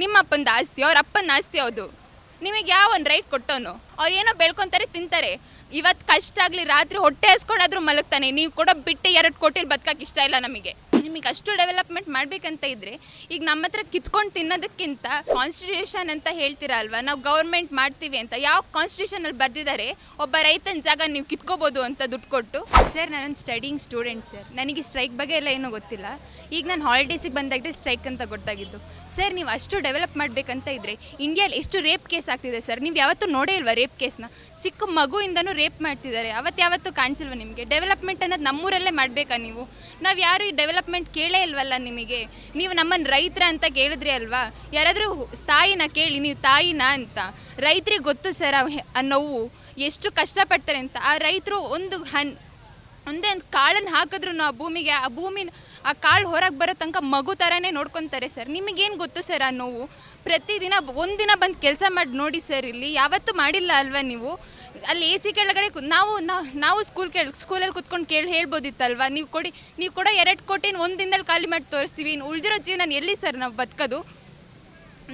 ನಿಮ್ಮ ಅಪ್ಪನ ಆಸ್ತಿ, ಅವ್ರ ಅಪ್ಪನ ಆಸ್ತಿ ಅದು. ನಿಮಗೆ ಯಾವ ಒಂದು ರೈಟ್ ಕೊಟ್ಟೋನು? ಅವ್ರು ಏನೋ ಬೆಳ್ಕೊತಾರೆ, ತಿಂತಾರೆ. ಇವತ್ತು ಕಷ್ಟ ಆಗಲಿ, ರಾತ್ರಿ ಹೊಟ್ಟೆ ಹಸ್ಕೊಂಡಾದ್ರೂ ಮಲಗ್ತಾನೆ. ನೀವು ಕೂಡ ಬಿಟ್ಟು 2 ಕೋಟಿಲಿ ಬದುಕಕ್ಕೆ ಇಷ್ಟ ಇಲ್ಲ ನಮಗೆ. ನಿಮಗೆ ಅಷ್ಟು ಡೆವಲಪ್ಮೆಂಟ್ ಮಾಡಬೇಕಂತ ಇದ್ದರೆ ಈಗ ನಮ್ಮ ಹತ್ರ ಕಿತ್ಕೊಂಡು ತಿನ್ನೋದಕ್ಕಿಂತ ಕಾನ್ಸ್ಟಿಟ್ಯೂಷನ್ ಅಂತ ಹೇಳ್ತೀರಾ ಅಲ್ವಾ, ನಾವು ಗೌರ್ಮೆಂಟ್ ಮಾಡ್ತೀವಿ ಅಂತ. ಯಾವ ಕಾನ್ಸ್ಟಿಟ್ಯೂಷನಲ್ಲಿ ಬರೆದಿದ್ದಾರೆ ಒಬ್ಬ ರೈತನ ಜಾಗ ನೀವು ಕಿತ್ಕೋಬೋದು ಅಂತ ದುಡ್ಡು ಕೊಟ್ಟು? ಸರ್, ನಾನೊಂದು ಸ್ಟಡಿಂಗ್ ಸ್ಟೂಡೆಂಟ್ ಸರ್. ನನಗೆ ಸ್ಟ್ರೈಕ್ ಬಗ್ಗೆ ಎಲ್ಲ ಏನೂ ಗೊತ್ತಿಲ್ಲ. ಈಗ ನಾನು ಹಾಲಿಡೇಸಿಗೆ ಬಂದಾಗಲೇ ಸ್ಟ್ರೈಕ್ ಅಂತ ಗೊತ್ತಾಗಿದ್ದು. ಸರ್, ನೀವು ಅಷ್ಟು ಡೆವಲಪ್ ಮಾಡಬೇಕಂತ ಇದ್ದರೆ ಇಂಡಿಯಲ್ಲಿ ಎಷ್ಟು ರೇಪ್ ಕೇಸ್ ಆಗ್ತಿದೆ ಸರ್? ನೀವು ಯಾವತ್ತೂ ನೋಡೇ ಇಲ್ವಾ ರೇಪ್ ಕೇಸ್ನ? ಚಿಕ್ಕ ಮಗುವಿಂದನೂ ರೇಪ್ ಮಾಡ್ತಿದ್ದಾರೆ. ಯಾವತ್ತೂ ಕಾಣಿಸಿಲ್ವ ನಿಮಗೆ? ಡೆವಲಪ್ಮೆಂಟ್ ಅನ್ನೋದು ನಮ್ಮೂರಲ್ಲೇ ಮಾಡಬೇಕಾ ನೀವು? ನಾವು ಯಾರು ಈ ಡೆವಲಪ್ಮೆಂಟ್ ಕೇಳೇ ಇಲ್ವಲ್ಲ ನಿಮಗೆ. ನೀವು ನಮ್ಮನ್ನು ರೈತರ ಅಂತ ಕೇಳಿದ್ರಿ ಅಲ್ವಾ? ಯಾರಾದರೂ ತಾಯಿನ ಕೇಳಿ, ನೀವು ತಾಯಿನ ಅಂತ. ರೈತರಿಗೆ ಗೊತ್ತು ಸರ್ ಆ ನೋವು ಎಷ್ಟು ಕಷ್ಟಪಡ್ತಾರೆ ಅಂತ. ಆ ರೈತರು ಒಂದೇ ಒಂದು ಕಾಳನ್ನು ಹಾಕಿದ್ರು ಆ ಕಾಳು ಹೊರಗೆ ಬರೋ ತನಕ ಮಗು ಥರನೇ ನೋಡ್ಕೊತಾರೆ ಸರ್. ನಿಮಗೇನು ಗೊತ್ತು ಸರ್ ಆ ನೋವು? ಪ್ರತಿದಿನ ಒಂದಿನ ಬಂದು ಕೆಲಸ ಮಾಡಿ ನೋಡಿ ಸರ್. ಇಲ್ಲಿ ಯಾವತ್ತೂ ಮಾಡಿಲ್ಲ ಅಲ್ವಾ ನೀವು? ಅಲ್ಲಿ ಎ ಸಿ ಕೆಳಗಡೆ ನಾವು ಸ್ಕೂಲಲ್ಲಿ ಕುತ್ಕೊಂಡು ಹೇಳ್ಬೋದಿತ್ತಲ್ವ? ನೀವು ಕೂಡ 2 ಕೋಟಿನ ಒಂದು ದಿನದಲ್ಲಿ ಖಾಲಿ ಮಾಡಿ ತೋರಿಸ್ತೀವಿ. ಉಳಿದಿರೋ ಜೀವನ ಎಲ್ಲಿ ಸರ್ ನಾವು ಬದುಕೋದು?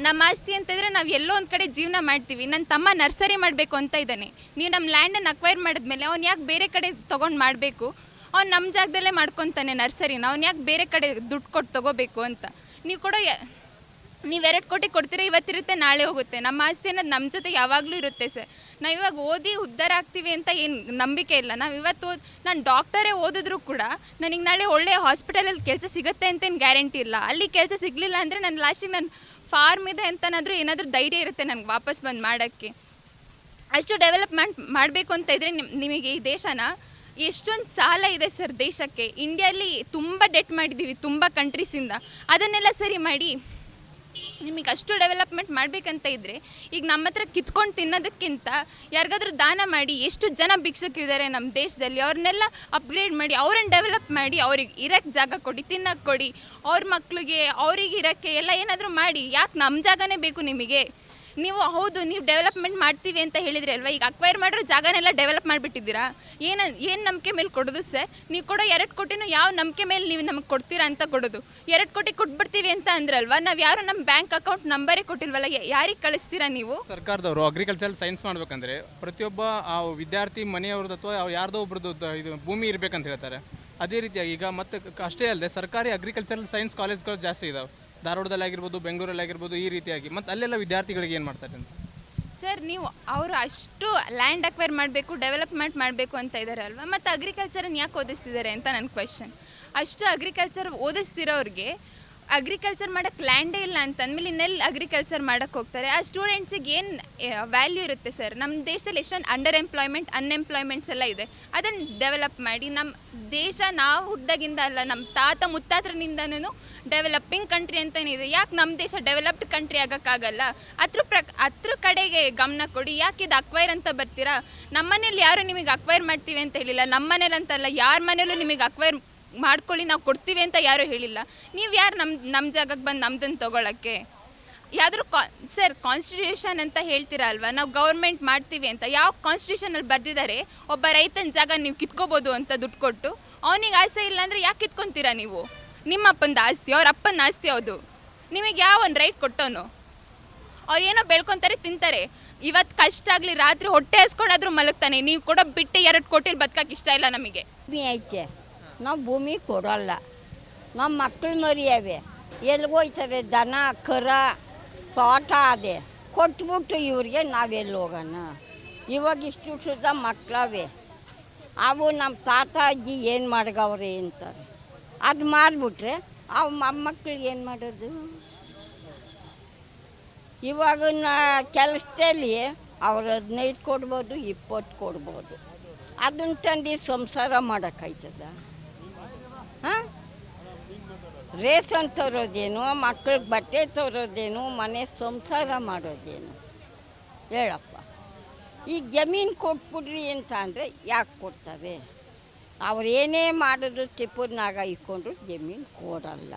ನಮ್ಮ ಆಸ್ತಿ ಅಂತಂದರೆ ನಾವು ಎಲ್ಲೋ ಒಂದು ಕಡೆ ಜೀವನ ಮಾಡ್ತೀವಿ. ನನ್ನ ತಮ್ಮ ನರ್ಸರಿ ಮಾಡಬೇಕು ಅಂತ ಇದ್ದಾನೆ. ನೀವು ನಮ್ಮ ಲ್ಯಾಂಡನ್ನು ಅಕ್ವೈರ್ ಮಾಡಿದ್ಮೇಲೆ ಅವ್ನು ಯಾಕೆ ಬೇರೆ ಕಡೆ ತೊಗೊಂಡು ಮಾಡಬೇಕು? ಅವ್ನು ನಮ್ಮ ಜಾಗದಲ್ಲೇ ಮಾಡ್ಕೊತಾನೆ ನರ್ಸರಿನ. ಅವ್ನು ಯಾಕೆ ಬೇರೆ ಕಡೆ ದುಡ್ಡು ಕೊಟ್ಟು ತೊಗೋಬೇಕು ಅಂತ? ನೀವು 2 ಕೋಟಿ ಕೊಡ್ತೀರ, ಇವತ್ತಿರುತ್ತೆ, ನಾಳೆ ಹೋಗುತ್ತೆ. ನಮ್ಮ ಆಸ್ತಿ ಅನ್ನೋದು ನಮ್ಮ ಜೊತೆ ಯಾವಾಗಲೂ ಇರುತ್ತೆ ಸರ್. ನಾವು ಇವಾಗ ಓದಿ ಉದ್ಧಾರ ಆಗ್ತೀವಿ ಅಂತ ಏನು ನಂಬಿಕೆ ಇಲ್ಲ. ನಾನು ಡಾಕ್ಟರೇ ಓದಿದ್ರು ಕೂಡ ನನಗೆ ನಾಳೆ ಒಳ್ಳೆಯ ಹಾಸ್ಪಿಟಲಲ್ಲಿ ಕೆಲಸ ಸಿಗುತ್ತೆ ಅಂತೇನು ಗ್ಯಾರಂಟಿ ಇಲ್ಲ. ಅಲ್ಲಿ ಕೆಲಸ ಸಿಗಲಿಲ್ಲ ಅಂದರೆ ನಾನು ಲಾಸ್ಟಿಗೆ ನಾನು ಫಾರ್ಮ್ ಇದೆ ಅಂತನಾದರೂ ಏನಾದರೂ ಧೈರ್ಯ ಇರುತ್ತೆ ನನಗೆ ವಾಪಸ್ ಬಂದು ಮಾಡೋಕ್ಕೆ. ಅಷ್ಟು ಡೆವಲಪ್ಮೆಂಟ್ ಮಾಡಬೇಕು ಅಂತ ಇದ್ದರೆ ನಿಮಗೆ ಈ ದೇಶನ ಎಷ್ಟೊಂದು ಸಾಲ ಇದೆ ಸರ್ ದೇಶಕ್ಕೆ. ಇಂಡಿಯಲ್ಲಿ ತುಂಬ ಡೆಟ್ ಮಾಡಿದ್ದೀವಿ ತುಂಬ ಕಂಟ್ರೀಸಿಂದ. ಅದನ್ನೆಲ್ಲ ಸರಿ ಮಾಡಿ ನಿಮಗೆ ಅಷ್ಟು ಡೆವಲಪ್ಮೆಂಟ್ ಮಾಡಬೇಕಂತ ಇದ್ದರೆ ಈಗ ನಮ್ಮ ಹತ್ರ ಕಿತ್ಕೊಂಡು ತಿನ್ನೋದಕ್ಕಿಂತ ಯಾರಿಗಾದ್ರೂ ದಾನ ಮಾಡಿ. ಎಷ್ಟು ಜನ ಭಿಕ್ಷುಕರಿದ್ದಾರೆ ನಮ್ಮ ದೇಶದಲ್ಲಿ, ಅವ್ರನ್ನೆಲ್ಲ ಅಪ್ಗ್ರೇಡ್ ಮಾಡಿ, ಅವ್ರನ್ನ ಡೆವಲಪ್ ಮಾಡಿ, ಅವ್ರಿಗೆ ಇರೋಕ್ಕೆ ಜಾಗ ಕೊಡಿ, ತಿನ್ನೋಕ್ಕೆ ಕೊಡಿ, ಅವ್ರ ಮಕ್ಕಳಿಗೆ ಅವ್ರಿಗೆ ಇರೋಕ್ಕೆ ಎಲ್ಲ ಏನಾದರೂ ಮಾಡಿ. ಯಾಕೆ ನಮ್ಮ ಜಾಗನೇ ಬೇಕು ನಿಮಗೆ? ನೀವು ಡೆವಲಪ್ಮೆಂಟ್ ಮಾಡ್ತೀವಿ ಅಂತ ಹೇಳಿದ್ರಿ ಅಲ್ವಾ? ಈಗ ಅಕ್ವೈರ್ ಮಾಡಿರೋ ಜಾಗನೆಲ್ಲ ಡೆವಲಪ್ ಮಾಡಿಬಿಟ್ಟಿದ್ದೀರಾ. ಏನು ನಂಬಿಕೆ ಮೇಲೆ ಕೊಡೋದು ಸರ್? ನೀವು ಕೊಡೋ 2 ಕೋಟಿನೂ ಯಾವ ನಂಬಿಕೆ ಮೇಲೆ ನೀವು ನಮಗೆ ಕೊಡ್ತೀರಾ ಅಂತ ಕೊಡೋದು? 2 ಕೋಟಿ ಕೊಟ್ಬಿಡ್ತೀವಿ ಅಂತ ಅಂದ್ರಲ್ವಾ? ನಾವು ಯಾರು ನಮ್ಮ ಬ್ಯಾಂಕ್ ಅಕೌಂಟ್ ನಂಬರೇ ಕೊಟ್ಟಿಲ್ವಲ್ಲ, ಯಾರಿಗೆ ಕಳಿಸ್ತೀರಾ ನೀವು? ಸರ್ಕಾರದವರು ಅಗ್ರಿಕಲ್ಚರ್ ಸೈನ್ಸ್ ಮಾಡಬೇಕಂದ್ರೆ ಪ್ರತಿಯೊಬ್ಬ ಆ ವಿದ್ಯಾರ್ಥಿ ಮನೆಯವ್ರದ್ದು ಅಥವಾ ಯಾರ್ದೋ ಒಬ್ರದ್ದು ಇದು ಭೂಮಿ ಇರಬೇಕಂತ ಹೇಳ್ತಾರೆ. ಅದೇ ರೀತಿಯಾಗಿ ಈಗ ಮತ್ತೆ ಅಷ್ಟೇ ಅಲ್ಲದೆ ಸರ್ಕಾರಿ ಅಗ್ರಿಕಲ್ಚರಲ್ ಸೈನ್ಸ್ ಕಾಲೇಜ್ಗಳು ಜಾಸ್ತಿ ಇದಾವೆ. ಧಾರವಾಡದಲ್ಲಿ ಆಗಿರ್ಬೋದು, ಬೆಂಗಳೂರಲ್ಲಿ ಆಗಿರ್ಬೋದು, ಈ ರೀತಿಯಾಗಿ. ಮತ್ತು ಅಲ್ಲೆಲ್ಲ ವಿದ್ಯಾರ್ಥಿಗಳಿಗೆ ಏನು ಮಾಡ್ತಾರೆ ಅಂತ ಸರ್? ನೀವು ಅವರು ಅಷ್ಟು ಲ್ಯಾಂಡ್ ಅಕ್ವೈರ್ ಮಾಡಬೇಕು, ಡೆವಲಪ್ಮೆಂಟ್ ಮಾಡಬೇಕು ಅಂತ ಇದ್ದಾರೆ ಅಲ್ವಾ? ಮತ್ತು ಅಗ್ರಿಕಲ್ಚರನ್ನು ಯಾಕೆ ಓದಿಸ್ತಿದ್ದಾರೆ ಅಂತ ನನ್ನ ಕ್ವೆಶ್ಚನ್. ಅಷ್ಟು ಅಗ್ರಿಕಲ್ಚರ್ ಓದಿಸ್ತಿರೋರಿಗೆ ಅಗ್ರಿಕಲ್ಚರ್ ಮಾಡೋಕ್ಕೆ ಲ್ಯಾಂಡೇ ಇಲ್ಲ ಅಂತಂದಮೇಲೆ ಇನ್ನೆಲ್ಲಿ ಅಗ್ರಿಕಲ್ಚರ್ ಮಾಡೋಕ್ಕೆ ಹೋಗ್ತಾರೆ? ಆ ಸ್ಟೂಡೆಂಟ್ಸಿಗೆ ಏನು ವ್ಯಾಲ್ಯೂ ಇರುತ್ತೆ ಸರ್? ನಮ್ಮ ದೇಶದಲ್ಲಿ ಎಷ್ಟೊಂದು ಅನ್ಎಂಪ್ಲಾಯ್ಮೆಂಟ್ಸ್ ಎಲ್ಲ ಇದೆ. ಅದನ್ನು ಡೆವಲಪ್ ಮಾಡಿ. ನಮ್ಮ ದೇಶ ನಾವು ಹುಟ್ಟಾಗಿಂದ ಅಲ್ಲ, ನಮ್ಮ ತಾತ ಮುತ್ತಾತನಿಂದನೂ ಡೆವಲಪಿಂಗ್ ಕಂಟ್ರಿ ಅಂತಲೇ ಇದೆ. ಯಾಕೆ ನಮ್ಮ ದೇಶ ಡೆವಲಪ್ಡ್ ಕಂಟ್ರಿ ಆಗೋಕ್ಕಾಗಲ್ಲ? ಅದ್ರ ಕಡೆಗೆ ಗಮನ ಕೊಡಿ. ಯಾಕೆ ಇದು ಅಕ್ವೈರ್ ಅಂತ ಬರ್ತೀರಾ? ನಮ್ಮ ಮನೇಲಿ ಯಾರು ನಿಮಗೆ ಅಕ್ವೈರ್ ಮಾಡ್ತೀವಿ ಅಂತ ಹೇಳಿಲ್ಲ. ನಮ್ಮ ಮನೇಲಿ ಅಂತಲ್ಲ, ಯಾರ ಮನೇಲೂ ನಿಮಗೆ ಅಕ್ವೈರ್ ಮಾಡ್ಕೊಳ್ಳಿ ನಾವು ಕೊಡ್ತೀವಿ ಅಂತ ಯಾರೂ ಹೇಳಿಲ್ಲ. ನೀವು ಯಾರು ನಮ್ಮ ಜಾಗಕ್ಕೆ ಬಂದು ನಮ್ದನ್ನು ತೊಗೊಳಕ್ಕೆ? ಯಾವ್ದಾದ್ರು ಸರ್, ಕಾನ್ಸ್ಟಿಟ್ಯೂಷನ್ ಅಂತ ಹೇಳ್ತೀರಾ ಅಲ್ವಾ, ನಾವು ಗೌರ್ಮೆಂಟ್ ಮಾಡ್ತೀವಿ ಅಂತ. ಯಾವ ಕಾನ್ಸ್ಟಿಟ್ಯೂಷನಲ್ಲಿ ಬರೆದಿದ್ದಾರೆ ಒಬ್ಬ ರೈತನ ಜಾಗ ನೀವು ಕಿತ್ಕೋಬೋದು ಅಂತ ದುಡ್ಡು ಕೊಟ್ಟು? ಅವನಿಗೆ ಆಸೆ ಇಲ್ಲ ಅಂದರೆ ಯಾಕೆ ಕಿತ್ಕೊತೀರಾ ನೀವು? ನಿಮ್ಮ ಅಪ್ಪನ ಆಸ್ತಿ, ಅವ್ರ ಅಪ್ಪನ ಆಸ್ತಿ ಅದು. ನಿಮಗೆ ಯಾವ ಒಂದು ರೈಟ್ ಕೊಟ್ಟೋನು? ಅವ್ರು ಏನೋ ಬೆಳ್ಕೊತಾರೆ, ತಿಂತಾರೆ. ಇವತ್ತು ಕಷ್ಟ ಆಗಲಿ, ರಾತ್ರಿ ಹೊಟ್ಟೆ ಹಸ್ಕೊಂಡಾದ್ರೂ ಮಲಗ್ತಾನೆ. ನೀವು ಕೂಡ ಬಿಟ್ಟು 2 ಕೋಟಿಲಿ ಬದುಕಕ್ಕೆ ಇಷ್ಟ ಇಲ್ಲ ನಮಗೆ. ಐತೆ, ನಾವು ಭೂಮಿ ಕೊಡೋಲ್ಲ. ನಮ್ಮ ಮಕ್ಕಳು ಮರಿಯವೆ ಎಲ್ಲಿಗೋಯ್ತಾರೆ? ದನ ಕರ ತೋಟ ಅದೇ ಕೊಟ್ಬಿಟ್ಟು ಇವ್ರಿಗೆ ನಾವೆಲ್ಲಿ ಹೋಗೋಣ? ಇವಾಗ ಇಷ್ಟು ಸುದ್ದ ಮಕ್ಕಳವೆ, ಅವು ನಮ್ಮ ತಾತ ಅಜ್ಜಿ ಏನು ಮಾಡ್ಗವ್ರೆ ಅಂತಾರೆ. ಅದು ಮಾಡಿಬಿಟ್ರೆ ಅವು ಮೊಮ್ಮಕ್ಳಿಗೆ ಏನು ಮಾಡೋದು? ಇವಾಗಿನ ಕೆಲಸದಲ್ಲಿ ಅವ್ರು 15 ಕೊಡ್ಬೋದು, 20 ಕೊಡ್ಬೋದು. ಅದನ್ನು ತಂದು ಸಂಸಾರ ಮಾಡೋಕ್ಕಾಯ್ತದ? ಹಾಂ, ರೇಷನ್ ತರೋದೇನು, ಮಕ್ಕಳಿಗೆ ಬಟ್ಟೆ ತರೋದೇನು, ಮನೆ ಸಂಸಾರ ಮಾಡೋದೇನು ಹೇಳಪ್ಪ? ಈಗ ಜಮೀನು ಕೊಟ್ಬಿಡ್ರಿ ಅಂತ ಅಂದರೆ ಯಾಕೆ ಕೊಡ್ತವೆ? ಅವ್ರು ಏನೇ ಮಾಡಿದ್ರು ಚಿಪ್ಪನಾಗ ಇಟ್ಕೊಂಡ್ರು ಜಮೀನು ಕೊಡಲ್ಲ.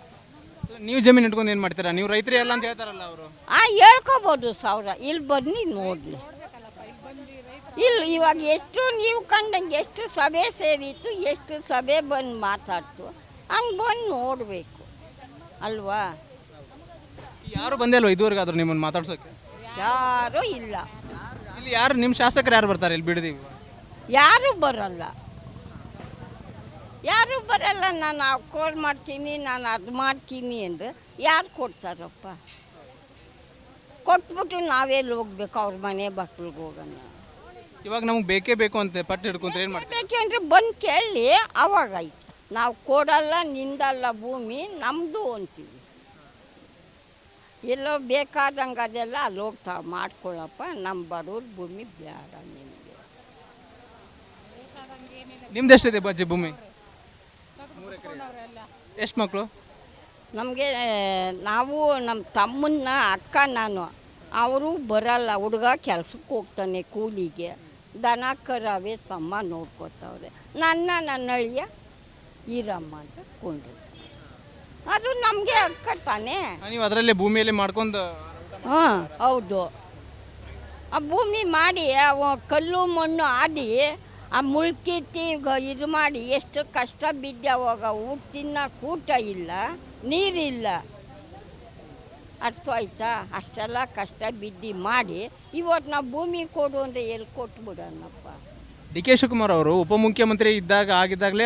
ನೀವು ಜಮೀನು ಇಟ್ಕೊಂಡು ಏನು ಮಾಡ್ತೀರಾ? ನೀವು ರೈತರೇ ಅಲ್ಲ ಅಂತ ಹೇಳ್ತಾರಲ್ಲ ಅವರು. ಹೇಳ್ಕೊಬೋದು ಸಾವಿರ. ಇಲ್ಲಿ ಬನ್ನಿ ನೋಡಲಿ. ಇಲ್ಲಿ ಇವಾಗ ಎಷ್ಟು ನೀವು ಕಂಡಂಗೆ ಎಷ್ಟು ಸಭೆ ಸೇರಿತ್ತು, ಎಷ್ಟು ಸಭೆ ಬಂದು ಮಾತಾಡ್ತು, ಹಂಗೆ ಬಂದು ನೋಡಬೇಕು ಅಲ್ವಾ? ಯಾರು ಬಂದೇ ಇಲ್ವಾ ಇದುವರೆಗೆ ಆದರೂ ನಿಮ್ಮನ್ನು ಮಾತಾಡ್ಸೋಕ್ಕೆ? ಯಾರೂ ಇಲ್ಲ, ಇಲ್ಲಿ ಯಾರು ನಿಮ್ಮ ಶಾಸಕರು ಯಾರು ಬರ್ತಾರೆ ಇಲ್ಲಿ ಬಿಡದಿ? ಯಾರೂ ಬರಲ್ಲ, ಯಾರೂ ಬರಲ್ಲ. ನಾನು ಅಕ್ಕೋಡ್ ಮಾಡ್ತೀನಿ, ನಾನು ಅದು ಮಾಡ್ತೀನಿ ಅಂದರೆ ಯಾರು ಕೊಡ್ತಾರಪ್ಪ? ಕೊಟ್ಬಿಟ್ಟು ನಾವೆಲ್ಲಿ ಹೋಗ್ಬೇಕು? ಅವ್ರ ಮನೆ ಮಕ್ಳಿಗೆ ಹೋಗೋಣ. ಇವಾಗ ನಮ್ಗೆ ಬೇಕೇ ಬೇಕು ಅಂತ ಪಟ್ಟು ಹಿಡ್ಕೊಂಡ್ರೆ ಏನು ಮಾಡ್ತೀವಿ? ಬೇಕೆಂದ್ರೆ ಬಂದು ಕೇಳಿ, ಅವಾಗ ಐತೆ. ನಾವು ಕೊಡಲ್ಲ, ನಿಂದಲ್ಲ ಭೂಮಿ ನಮ್ಮದು ಅಂತೀವಿ. ಎಲ್ಲೋ ಬೇಕಾದಂಗೆ ಅದೆಲ್ಲ ಅಲ್ಲಿ ಹೋಗ್ತಾ ಮಾಡ್ಕೊಳ್ಳಪ್ಪ, ನಮ್ಮ ಬರೋರು ಭೂಮಿ ಬೇಡ ನಿಮಗೆ. ನಿಮ್ದು ಎಷ್ಟಿದೆ ಬಜ್ಜಿ ಭೂಮಿ? ಎಷ್ಟು ಮಕ್ಕಳು? ನಮಗೆ ನಾವು ನಮ್ಮ ತಮ್ಮನ್ನ ಅಕ್ಕ ನಾನು, ಅವರು ಬರಲ್ಲ. ಹುಡುಗ ಕೆಲ್ಸಕ್ಕೆ ಹೋಗ್ತಾನೆ ಕೂಲಿಗೆ, ದನ ಕರಾವೆ ತಮ್ಮ ನೋಡ್ಕೊತಾವ್ರೆ. ನನ್ನ ಅಳಿಯ ಈರಮ್ಮ ಅಂತ ಕೊಂಡ್ರು. ಅದು ನಮಗೆ ಅಕ್ಕ ತಾನೇ. ನೀವು ಅದರಲ್ಲೇ ಭೂಮಿಯಲ್ಲಿ ಮಾಡ್ಕೊಂಡು ಹಾಂ ಹೌದು. ಆ ಭೂಮಿ ಮಾಡಿ ಕಲ್ಲು ಮಣ್ಣು ಆಡಿ ಆ ಮುಳ್ಕಿತ್ತಿ ಇದು ಮಾಡಿ ಎಷ್ಟು ಕಷ್ಟ ಬಿದ್ದಾವಾಗ. ಊಟ ತಿನ್ನಕ್ಕೆ ಊಟ ಇಲ್ಲ, ನೀರಿಲ್ಲ. ಅರ್ಥ ಆಯ್ತಾ? ಅಷ್ಟೆಲ್ಲ ಕಷ್ಟ ಬಿದ್ದು ಮಾಡಿ ಇವತ್ತು ನಾವು ಭೂಮಿ ಕೊಡು ಅಂದರೆ ಎಲ್ಲಿ ಕೊಟ್ಬಿಡೋಣಪ್ಪ. ಡಿ ಕೆ ಶಿವಕುಮಾರ್ ಅವರು ಉಪಮುಖ್ಯಮಂತ್ರಿ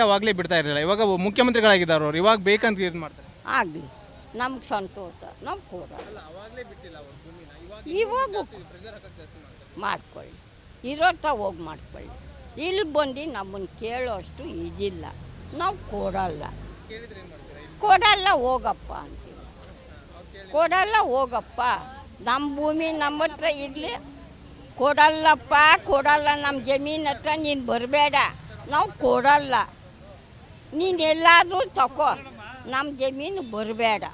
ಅವಾಗಲೇ ಬಿಡ್ತಾ ಇರಲಿಲ್ಲ. ಇವಾಗ ಮುಖ್ಯಮಂತ್ರಿಗಳಾಗಿದ್ದಾರೆ ಅವರು, ಇವಾಗ ಬೇಕಂತ ಇದು ಮಾಡ್ತಾರೆ. ಆಗಲಿ, ನಮ್ಗೆ ಸಂತೋಷ. ನಾವು ಕೊಡಲ್ಲ. ಇವಾಗ ಮಾಡ್ಕೊಳ್ಳಿ, ಇರೋತ್ತ ಹೋಗಿ ಮಾಡ್ಕೊಳ್ಳಿ. ಇಲ್ಲಿ ಬಂದು ನಮ್ಮನ್ನು ಕೇಳೋಷ್ಟು ಇದಿಲ್ಲ. ನಾವು ಕೊಡಲ್ಲ, ಕೊಡಲ್ಲ ಹೋಗಪ್ಪ ಅಂತೀವಿ. ಕೊಡಲ್ಲ ಹೋಗಪ್ಪ, ನಮ್ಮ ಭೂಮಿ ನಮ್ಮ ಹತ್ರ ಇರಲಿ. ಕೊಡಲ್ಲಪ್ಪ, ಕೊಡಲ್ಲ. ನಮ್ಮ ಜಮೀನು ಹತ್ರ ನೀನು ಬರಬೇಡ, ನಾವು ಕೊಡಲ್ಲ. ನೀನು ಎಲ್ಲಾದರೂ ತಗೋ, ನಮ್ಮ ಜಮೀನು ಬರಬೇಡ.